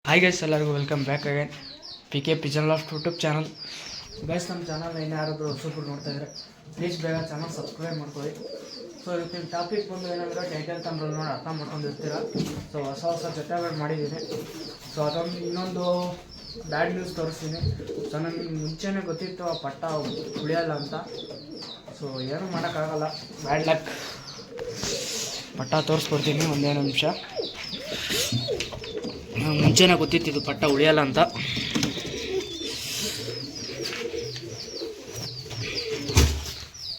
Hi guys, ಎಲ್ಲರಿಗೂ welcome back again PK Pigeon Loft YouTube channel. Guys, ನಮ್ಮ channel ಇನ್ಯಾರಾದರೂ ಹೊಸಬ್ರು ನೋಡ್ತಾ ಇದ್ದಾರೆ ಪ್ಲೀಸ್ ಬೇಗ ಚಾನಲ್ ಸಬ್ಸ್ಕ್ರೈಬ್ ಮಾಡ್ಕೊಳ್ಳಿ. ಸೊ ಇವತ್ತಿನ ಟಾಪಿಕ್ ಬಂದು ಏನಂದರೆ ಟೈಟಲ್ ತಮ್ಮಲ್ಲಿ ನೋಡಿ ಅರ್ಥ ಮಾಡ್ಕೊಂಡಿರ್ತೀರ. ಸೊ ಹೊಸ ಜೊತೆಗಳು ಮಾಡಿದ್ದೀನಿ. ಸೊ ಅದೊಂದು ಇನ್ನೊಂದು ಬ್ಯಾಡ್ ನ್ಯೂಸ್ ತೋರಿಸ್ತೀನಿ. ಸೊ ನನಗೆ ಮುಂಚೆನೇ ಗೊತ್ತಿತ್ತು ಆ ಪಟ್ಟ ಉಳಿಯಲ್ಲ ಅಂತ. ಸೊ ಏನೂ ಮಾಡೋಕ್ಕಾಗಲ್ಲ, ಬ್ಯಾಡ್ ಲಕ್. ಪಟ್ಟ ತೋರಿಸ್ಕೊಡ್ತೀನಿ, ಒಂದೇ ನಿಮಿಷ. ಮುಂಚೆನೇ ಗೊತ್ತಿತ್ತು ಪಟ್ಟ ಉಳಿಯಲ್ಲ ಅಂತ.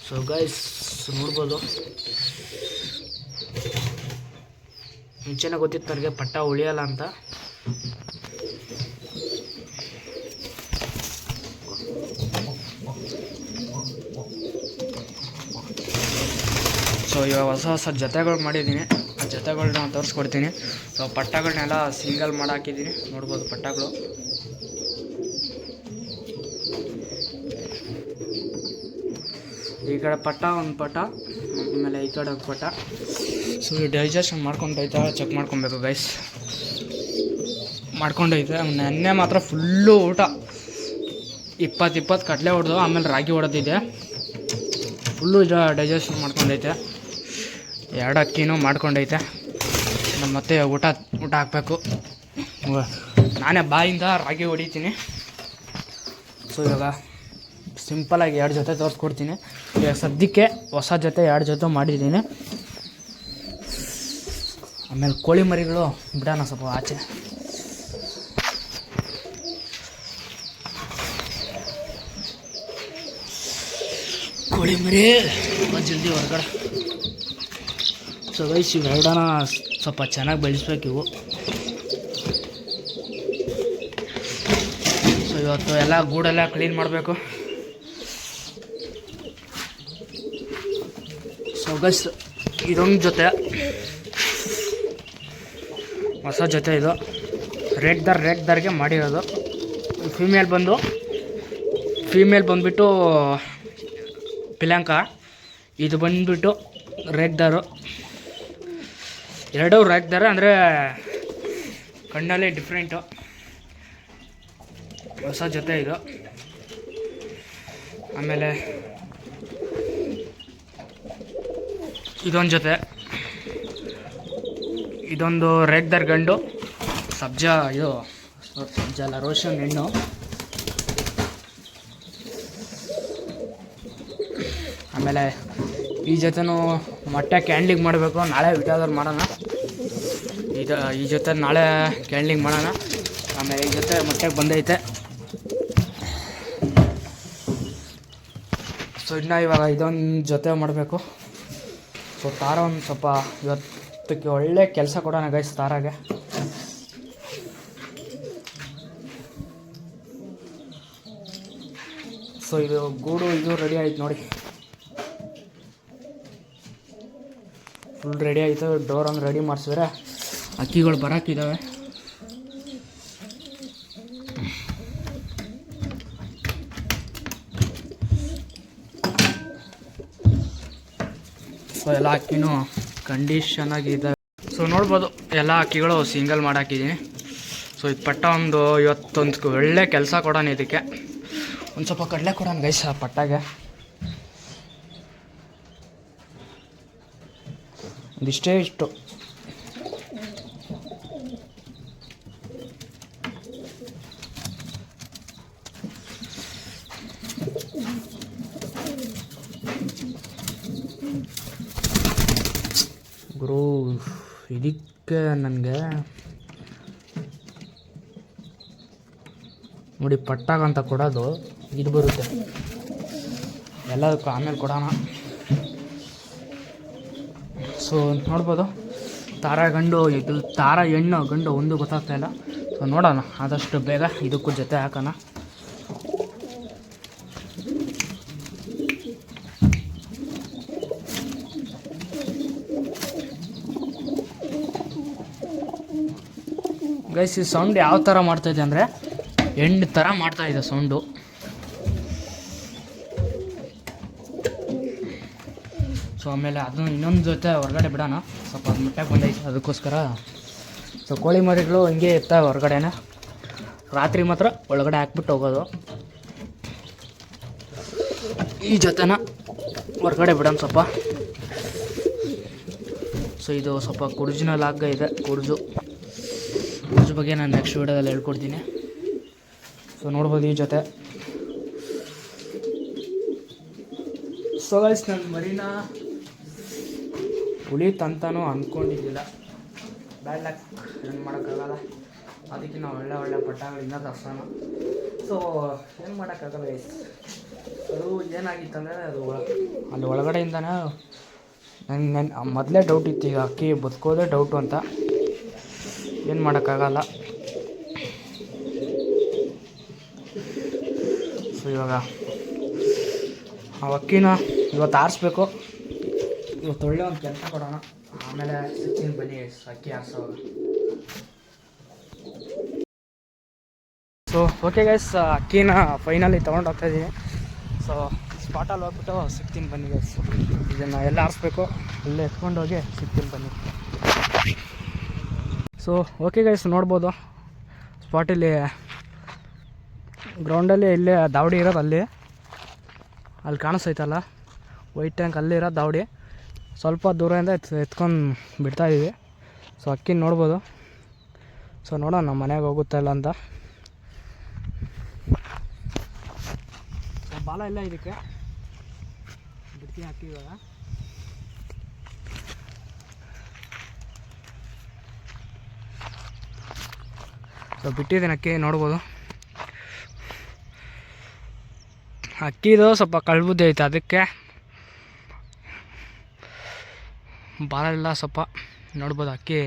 ಸೊ ಗೈಸ್ ನೋಡ್ಬೋದು, ಮುಂಚೆನೇ ಗೊತ್ತಿತ್ತು ನನಗೆ ಪಟ್ಟ ಉಳಿಯಲ್ಲ ಅಂತ. ಸೊ ಇವಾಗ ಹೊಸ ಜೊತೆಗಳು ಮಾಡಿದ್ದೀನಿ, ಆ ಜೊತೆಗಳನ್ನ ತೋರಿಸ್ಕೊಡ್ತೀನಿ. ಸೊ ಪಟ್ಟಗಳನ್ನೆಲ್ಲ ಸಿಂಗಲ್ ಮಾಡಾಕಿದ್ದೀನಿ, ನೋಡ್ಬೋದು ಪಟ್ಟಗಳು. ಈ ಕಡೆ ಪಟ್ಟ ಒಂದು ಪಟ್ಟ, ಆಮೇಲೆ ಈ ಕಡೆ ಒಂದು ಪಟ್ಟ. ಸೊ ಡೈಜೆಷನ್ ಮಾಡ್ಕೊಂಡೈತೆ, ಚೆಕ್ ಮಾಡ್ಕೊಬೇಕು ಗೈಸ್. ಮಾಡ್ಕೊಂಡೈತೆ. ನೆನ್ನೆ ಮಾತ್ರ ಫುಲ್ಲು ಊಟ 20 ಕಡಲೆ ಹೊಡೆದು ಆಮೇಲೆ ರಾಗಿ ಹೊಡೆದಿದೆ. ಫುಲ್ಲು ಡೈಜೆಷನ್ ಮಾಡ್ಕೊಂಡೈತೆ. 2 ಅಕ್ಕಿನೂ ಮಾಡ್ಕೊಂಡೈತೆ. ಮತ್ತೆ ಊಟ ಹಾಕಬೇಕು. ನಾನೇ ಬಾಯಿಂದ ರಾಗಿ ಹೊಡಿತೀನಿ. ಸೊ ಇವಾಗ ಸಿಂಪಲಾಗಿ 2 ಜೊತೆ ತೋರಿಸ್ಕೊಡ್ತೀನಿ. ಇವಾಗ ಸದ್ಯಕ್ಕೆ ಹೊಸ ಜೊತೆ 2 ಜೊತೆ ಮಾಡಿದ್ದೀನಿ. ಆಮೇಲೆ ಕೋಳಿ ಮರಿಗಳು ಬಿಡೋಣ ಸ್ವಲ್ಪ ಆಚೆ. ಕೋಳಿ ಮರಿ ಜಲ್ದಿ ಹೊರಗಡೆ. ಸೊ ಗೈಸ್, ಇವು 2 ಸ್ವಲ್ಪ ಚೆನ್ನಾಗಿ ಬೆಳೆಸ್ಬೇಕು ಇವು. ಸೊ ಇವತ್ತು ಎಲ್ಲ ಗೂಡೆಲ್ಲ ಕ್ಲೀನ್ ಮಾಡಬೇಕು. ಸೊ ಗೈಸ್, ಇದೊಂದು ಜೊತೆ ಹೊಸ ಜೊತೆ. ಇದು ರೇಟ್ ದರ್ಗೆ ಮಾಡಿರೋದು. ಫೀಮೇಲ್ ಬಂದುಬಿಟ್ಟು ಪಿಲಾಂಕ. ಇದು ಬಂದುಬಿಟ್ಟು ರೇಗ್ದಾರು. 2 ರೇಗ್ದಾರ, ಅಂದರೆ ಕಣ್ಣಲ್ಲೇ ಡಿಫ್ರೆಂಟು. ಹೊಸ ಜೊತೆ ಇದು. ಆಮೇಲೆ ಇದೊಂದು ಜೊತೆ. ಇದೊಂದು ರೇಗ್ದಾರ್ ಗಂಡು. ಸಬ್ಜಾ ಅಲ್ಲ, ರೋಷನ್ ಹೆಣ್ಣು. ಆಮೇಲೆ ಈ ಜೊತೆನೂ ಮೊಟ್ಟೆ ಕ್ಯಾಂಡ್ಲಿಂಗ್ ಮಾಡಬೇಕು. ನಾಳೆ ವಿಡಿಯೋದಲ್ಲಿ ಮಾಡೋಣ. ಈ ಜೊತೆ ನಾಳೆ ಕ್ಯಾಂಡ್ಲಿಂಗ್ ಮಾಡೋಣ. ಆಮೇಲೆ ಈ ಜೊತೆ ಮೊಟ್ಟೆಗೆ ಬಂದೈತೆ. ಸೊ ಇವಾಗ ಇದೊಂದು ಜೊತೆ ಮಾಡಬೇಕು. ಸೊ ತಾರ ಒಂದು ಸ್ವಲ್ಪ ಇವತ್ತಕ್ಕೆ ಒಳ್ಳೆ ಕೆಲಸ ಕೊಡೋಣ ಗೈಸ್ ತಾರಾಗೆ. ಸೊ ಇದು ಗೂಡು ಇದು ರೆಡಿ ಆಯ್ತು ನೋಡಿ, ಫುಲ್ ರೆಡಿ ಆಯಿತು. ಡೋರ್ ಒಂದು ರೆಡಿ ಮಾಡಿಸಿದ್ರೆ ಅಕ್ಕಿಗಳು ಬರೋಕ್ಕಿದ್ದಾವೆ. ಸೊ ಎಲ್ಲ ಅಕ್ಕಿನೂ ಕಂಡೀಷನಾಗಿದ್ದಾವೆ. ಸೊ ನೋಡ್ಬೋದು, ಎಲ್ಲ ಅಕ್ಕಿಗಳು ಸಿಂಗಲ್ ಮಾಡಾಕಿದ್ದೀನಿ. ಸೊ ಇದು ಪಟ್ಟ ಇವತ್ತೊಂದು ಒಳ್ಳೆ ಕೆಲಸ ಕೊಡೋಣ. ಇದಕ್ಕೆ ಒಂದು ಸ್ವಲ್ಪ ಕಡಲೆ ಕೊಡೋಣ ಗೈಸ್ ಆ ಪಟ್ಟಾಗೆ. ಇಷ್ಟು ಗುರು. ಇದಕ್ಕೆ ನನಗೆ ನೋಡಿ, ಪಟ್ಟಾಗಂತ ಕೊಡೋದು ಇದು ಬರುತ್ತೆ. ಎಲ್ಲದಕ್ಕೂ ಆಮೇಲೆ ಕೊಡೋಣ. ಸೊ ನೋಡ್ಬೋದು, ತಾರ ಗಂಡು, ಇದು ತಾರ ಹೆಣ್ಣು ಗಂಡು ಒಂದು ಗೊತ್ತಾಗ್ತಾ ಇಲ್ಲ. ಸೊ ನೋಡೋಣ, ಆದಷ್ಟು ಬೇಗ ಇದಕ್ಕೂ ಜೊತೆ ಹಾಕೋಣ. ಗೈಸ್, ಈ ಸೌಂಡ್ ಯಾವ ಥರ ಮಾಡ್ತಾಯಿದೆ ಅಂದರೆ ಹೆಣ್ಣು ಥರ ಮಾಡ್ತಾಯಿದೆ ಸೌಂಡು. ಸೊ ಆಮೇಲೆ ಅದನ್ನು ಇನ್ನೊಂದು ಜೊತೆ ಹೊರಗಡೆ ಬಿಡೋಣ. ಸ್ವಲ್ಪ ಅದು ಮಟ್ಟಕ್ಕೆ ಬಂದೈತೆ, ಅದಕ್ಕೋಸ್ಕರ ಸೊ ಕೋಳಿ ಮರಿಗಳು ಹಿಂಗೆ ಇರ್ತವೆ ಹೊರಗಡೆನ, ರಾತ್ರಿ ಮಾತ್ರ ಒಳಗಡೆ ಹಾಕ್ಬಿಟ್ಟು ಹೋಗೋದು. ಈ ಜೊತೆನ ಹೊರಗಡೆ ಬಿಡೋಣ ಸ್ವಲ್ಪ. ಸೊ ಇದು ಸ್ವಲ್ಪ ಕುರ್ಜಿನ ಲಾಗ ಇದೆ, ಕುರ್ಜು ಬಗ್ಗೆ ನಾನು ನೆಕ್ಸ್ಟ್ ವೀಡಿಯೋದಲ್ಲಿ ಹೇಳ್ಕೊಡ್ತೀನಿ. ಸೊ ನೋಡ್ಬೋದು ಈ ಜೊತೆ. ಸೊ ಗೈಸ್, ನನ್ನ ಮರಿನ ಉಳಿತಂತನೂ ಅಂದ್ಕೊಂಡಿದ್ದಿಲ್ಲ. ಬ್ಯಾಡ್ ಲಕ್, ಏನು ಮಾಡೋಕ್ಕಾಗಲ್ಲ. ಅದಕ್ಕೆ ನಾವು ಒಳ್ಳೆ ಪಟ್ಟಗಳಿಂದ ತರ್ಸೋಣ. ಸೊ ಏನು ಮಾಡೋಕ್ಕಾಗಲ್ಲ ಗೈಸ್. ಅದು ಏನಾಗಿತ್ತಂದರೆ ಅದು ಅಲ್ಲಿ ಒಳಗಡೆಯಿಂದನೇ ನನ್ನ ಮೊದಲೇ ಡೌಟ್ ಇತ್ತು, ಈಗ ಅಕ್ಕಿ ಬದುಕೋದೇ ಡೌಟು ಅಂತ. ಏನು ಮಾಡೋಕ್ಕಾಗಲ್ಲ. ಸೊ ಇವಾಗ ಆ ಅಕ್ಕಿನ ಇವತ್ತು ಆರಿಸ್ಬೇಕು. ಇವತ್ತು ಒಳ್ಳೆ ಒಂದು ಕೆಲಸ ಕೊಡೋಣ, ಆಮೇಲೆ ಸಿಗ್ತೀನಿ ಬನ್ನಿ ಅಕ್ಕಿ ಆರಿಸೋವಾಗ. ಸೊ ಓಕೆ ಗೈಸ್, ಅಕ್ಕಿನ ಫೈನಲಿ ತೊಗೊಂಡು ಹೋಗ್ತಾಯಿದ್ದೀನಿ. ಸೊ ಸ್ಪಾಟಲ್ಲಿ ಹೋಗ್ಬಿಟ್ಟು ಸಿಗ್ತೀನಿ ಬನ್ನಿ ಗೈಸ್. ಇದನ್ನು ಎಲ್ಲ ಆರಿಸ್ಬೇಕು, ಇಲ್ಲೇ ಎತ್ಕೊಂಡು ಹೋಗಿ ಸಿಗ್ತೀನಿ ಬನ್ನಿ. ಸೊ ಓಕೆ ಗೈಸ್, ನೋಡ್ಬೋದು ಸ್ಪಾಟಲ್ಲಿ ಗ್ರೌಂಡಲ್ಲಿ ಇಲ್ಲೇ ದಾವಡಿ ಇರೋದು, ಅಲ್ಲಿ ಕಾಣಿಸ್ತೈತಲ್ಲ ವೈಟ್ ಟ್ಯಾಂಕ್, ಅಲ್ಲಿ ಇರೋದು ದಾವಡಿ. ಸ್ವಲ್ಪ ದೂರದಿಂದ ಎತ್ಕೊಂಡು ಬಿಡ್ತಾಯಿದ್ದೀವಿ. ಸೊ ಅಕ್ಕಿ ನೋಡ್ಬೋದು. ಸೊ ನೋಡೋಣ ನಮ್ಮ ಮನೆಗೆ ಹೋಗುತ್ತಾ ಇಲ್ಲ ಅಂತ. ಸೊ ಬಾಲ ಇಲ್ಲ ಇದಕ್ಕೆ, ಬಿಡ್ತೀನಿ ಅಕ್ಕಿ ಇವಾಗ. ಸೊ ಬಿಟ್ಟಿದ್ದೀನಿ ಅಕ್ಕಿ, ನೋಡ್ಬೋದು. ಅಕ್ಕಿದು ಸ್ವಲ್ಪ ಕಳ್ಬುದ್ದಿ ಐತೆ, ಅದಕ್ಕೆ ಬಾಲ ಇಲ್ಲ ಸ್ವಲ್ಪ. ನೋಡ್ಬೋದು ಅಕ್ಕಿ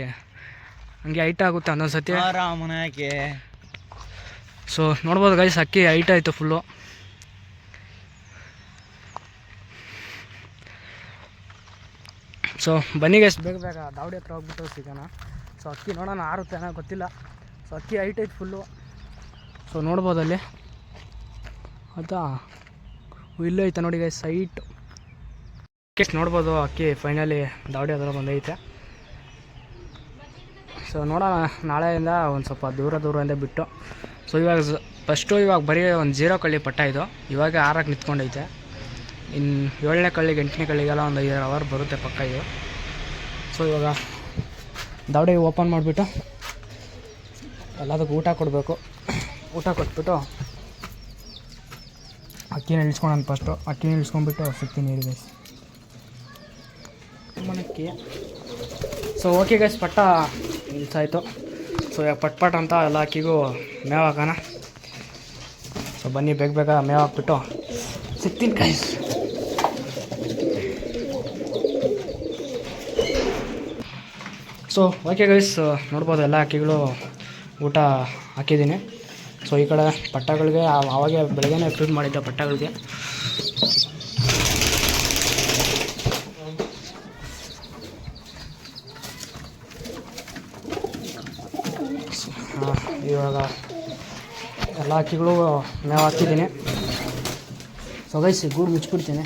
ಹಂಗೆ ಹೈಟ್ ಆಗುತ್ತೆ ಒಂದೊಂದು ಸತಿ ಆರಾಮನಾಗೆ. ಸೊ ನೋಡ್ಬೋದು ಗೈಸ್, ಅಕ್ಕಿ ಹೈಟ್ ಆಯಿತು ಫುಲ್ಲು. ಸೊ ಬನ್ನಿ ಗೈಸ್, ಬೇಗ ದಾವಡಿ ಹತ್ರ ಹೋಗ್ಬಿಟ್ಟು ಸಿಗೋಣ. ಸೊ ಅಕ್ಕಿ ನೋಡೋಣ ಆರುತ್ತೆ ಏನೋ ಗೊತ್ತಿಲ್ಲ. ಸೊ ಅಕ್ಕಿ ಹೈಟ್ ಐತೆ ಫುಲ್ಲು. ಸೊ ನೋಡ್ಬೋದು ಅಲ್ಲಿ ಆಯಿತಾ, ಇಲ್ಲೇ ಐತೆ ನೋಡಿ ಗೈಸ್ ಹೈಟ್. ನೋಡ್ಬೋದು ಅಕ್ಕಿ ಫೈನಲಿ ದಾವಡಿ ಹತ್ರ ಬಂದೈತೆ. ಸೊ ನೋಡೋಣ ನಾಳೆಯಿಂದ ಒಂದು ಸ್ವಲ್ಪ ದೂರದಿಂದ ಬಿಟ್ಟು. ಸೊ ಇವಾಗ ಬರೀ ಒಂದು 0 ಕಳ್ಳಿ ಪಟ್ಟ ಇದು. ಇವಾಗ 6ಕ್ಕೆ ನಿಂತ್ಕೊಂಡೈತೆ. ಇನ್ನು 7ನೇ ಕಳ್ಳಿಗೆ 8ನೇ ಕಳ್ಳಿಗೆಲ್ಲ ಒಂದು 5 ಅವರ್ ಬರುತ್ತೆ ಪಕ್ಕ ಇದು. ಸೊ ಇವಾಗ ದಾವಡಿ ಓಪನ್ ಮಾಡಿಬಿಟ್ಟು ಎಲ್ಲದಕ್ಕೂ ಊಟ ಕೊಡಬೇಕು. ಊಟ ಕೊಟ್ಬಿಟ್ಟು ಅಕ್ಕಿನ ಇಳಿಸ್ಕೊಳ್ಳೋಣ. ಫಸ್ಟು ಅಕ್ಕಿನ ಇಳಿಸ್ಕೊಂಡ್ಬಿಟ್ಟು ಸಿಗ್ತೀನಿ ಹೇಳಿ ಗೈಸ್ ಮನಕ್ಕೆ. ಸೊ ಓಕೆ ಗೈಸ್, ಪಟ್ಟ ಇಳಿಸಾಯ್ತು. ಸೊ ಇವಾಗ ಪಟ್ ಅಂತ ಎಲ್ಲ ಅಕ್ಕಿಗೂ ಮೇವು ಹಾಕೋಣ. ಸೊ ಬನ್ನಿ ಬೇಗ ಮೇವು ಹಾಕ್ಬಿಟ್ಟು ಸಿಗ್ತೀನಿ ಗೈಸ್. ಸೊ ಓಕೆ ಗೈಸ್, ನೋಡ್ಬೋದು ಎಲ್ಲ ಅಕ್ಕಿಗಳು ಊಟ ಹಾಕಿದ್ದೀನಿ. ಸೊ ಈ ಕಡೆ ಪಟ್ಟಗಳಿಗೆ ಆವಾಗೆ ಬೆಳಗ್ಗೆನೇ ಫೀಡ್ ಮಾಡಿದ್ದೆ ಪಟ್ಟಗಳಿಗೆ. ಇವಾಗ ಎಲ್ಲ ಅಕ್ಕಿಗಳು ಮೇವು ಹಾಕಿದ್ದೀನಿ. ಸೊ ಗೈಸ್ ಗೂಡು ಮುಚ್ಚಿಬಿಡ್ತೀನಿ.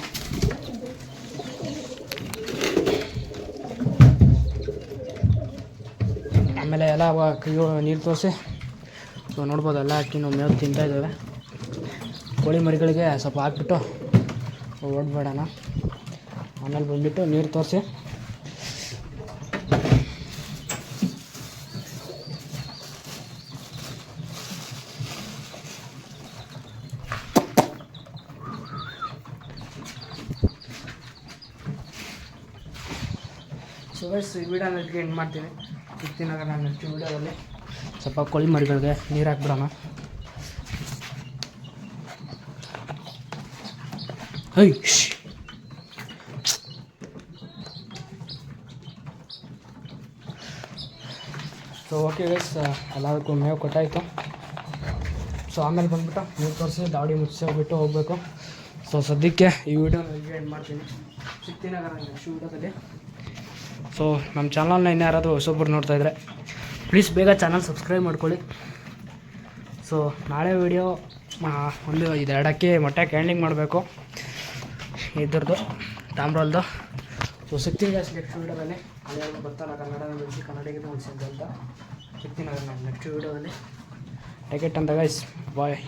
ಆಮೇಲೆ ಎಲ್ಲ ಅಕ್ಕಿಗಳು ನೀರು ತೋರಿಸಿ. ಸೊ ನೋಡ್ಬೋದು ಎಲ್ಲ ಅಕ್ಕಿನೂ ಮೇವು ತಿಂತಾಯಿದ್ದಾವೆ. ಕೋಳಿ ಮರಿಗಳಿಗೆ ಸ್ವಲ್ಪ ಹಾಕ್ಬಿಟ್ಟು ಓಡಬೇಡೋಣ. ಆಮೇಲೆ ಬಂದುಬಿಟ್ಟು ನೀರು ತೋರಿಸಿ. ಸೊ ಗೈಸ್ ಈ ವಿಡಿಯೋನ ಎಂಡ್ ಮಾಡ್ತೀನಿ. ಸಿಗ್ತೀನಿ ನಾನು ನೆಕ್ಸ್ಟ್ ವಿಡಿಯೋದಲ್ಲಿ. ಸ್ವಲ್ಪ ಕೋಳಿ ಮರಿಗಳಿಗೆ ನೀರು ಹಾಕ್ಬಿಡೋಣ. ಹೈ ಸೊ ಓಕೆ ಗೈಸ್, ಎಲ್ಲದಕ್ಕೂ ಮೇವು ಕೊಟ್ಟಾಯಿತು. ಸೊ ಆಮೇಲೆ ಬಂದುಬಿಟ್ಟು ನೀರು ತೋರಿಸಿ ದಾವಡಿ ಮುಚ್ಚಿಬಿಟ್ಟು ಹೋಗಬೇಕು. ಸೊ ಸದ್ಯಕ್ಕೆ ಈ ವಿಡಿಯೋನ ಎಂಡ್ ಮಾಡ್ತೀನಿ. ಸಿಗ್ತೀನಿ ನಾನು ನೆಕ್ಸ್ಟ್ ವಿಡಿಯೋದಲ್ಲಿ. ಸೊ ನಮ್ಮ ಚಾನಲ್ನ ಇನ್ನೂ ಯಾರಾದರೂ ಹೊಸೊಬ್ಬರು ನೋಡ್ತಾಯಿದ್ರೆ ಪ್ಲೀಸ್ ಬೇಗ ಚಾನಲ್ ಸಬ್ಸ್ಕ್ರೈಬ್ ಮಾಡ್ಕೊಳ್ಳಿ. ಸೊ ನಾಳೆ ವೀಡಿಯೋ ಒಂದು 2 ಅಕ್ಕಿ ಮೊಟ್ಟೆ ಕ್ಯಾಂಡಿಂಗ್ ಮಾಡಬೇಕು ಇದ್ರದ್ದು ತಾಮ್ರಲ್ದು. ಸೊ ಸಿಗ್ತೀನಿ ನೆಕ್ಸ್ಟ್ ವೀಡಿಯೋದಲ್ಲಿ. ಅಲ್ಲಿ ಬರ್ತಾನೆ ಕನ್ನಡ ಬೆಳೆಸಿ ಕನ್ನಡಿಗರು ಉಳಿಸಿದ್ದು ಅಂತ. ಸಿಗ್ತೀನಿ ನಾನು ನೆಕ್ಸ್ಟ್ ವೀಡಿಯೋದಲ್ಲಿ ಟೇಕ್ ಇಟ್ ಅಂತ ಗೈಸ್ ಬಾಯ್.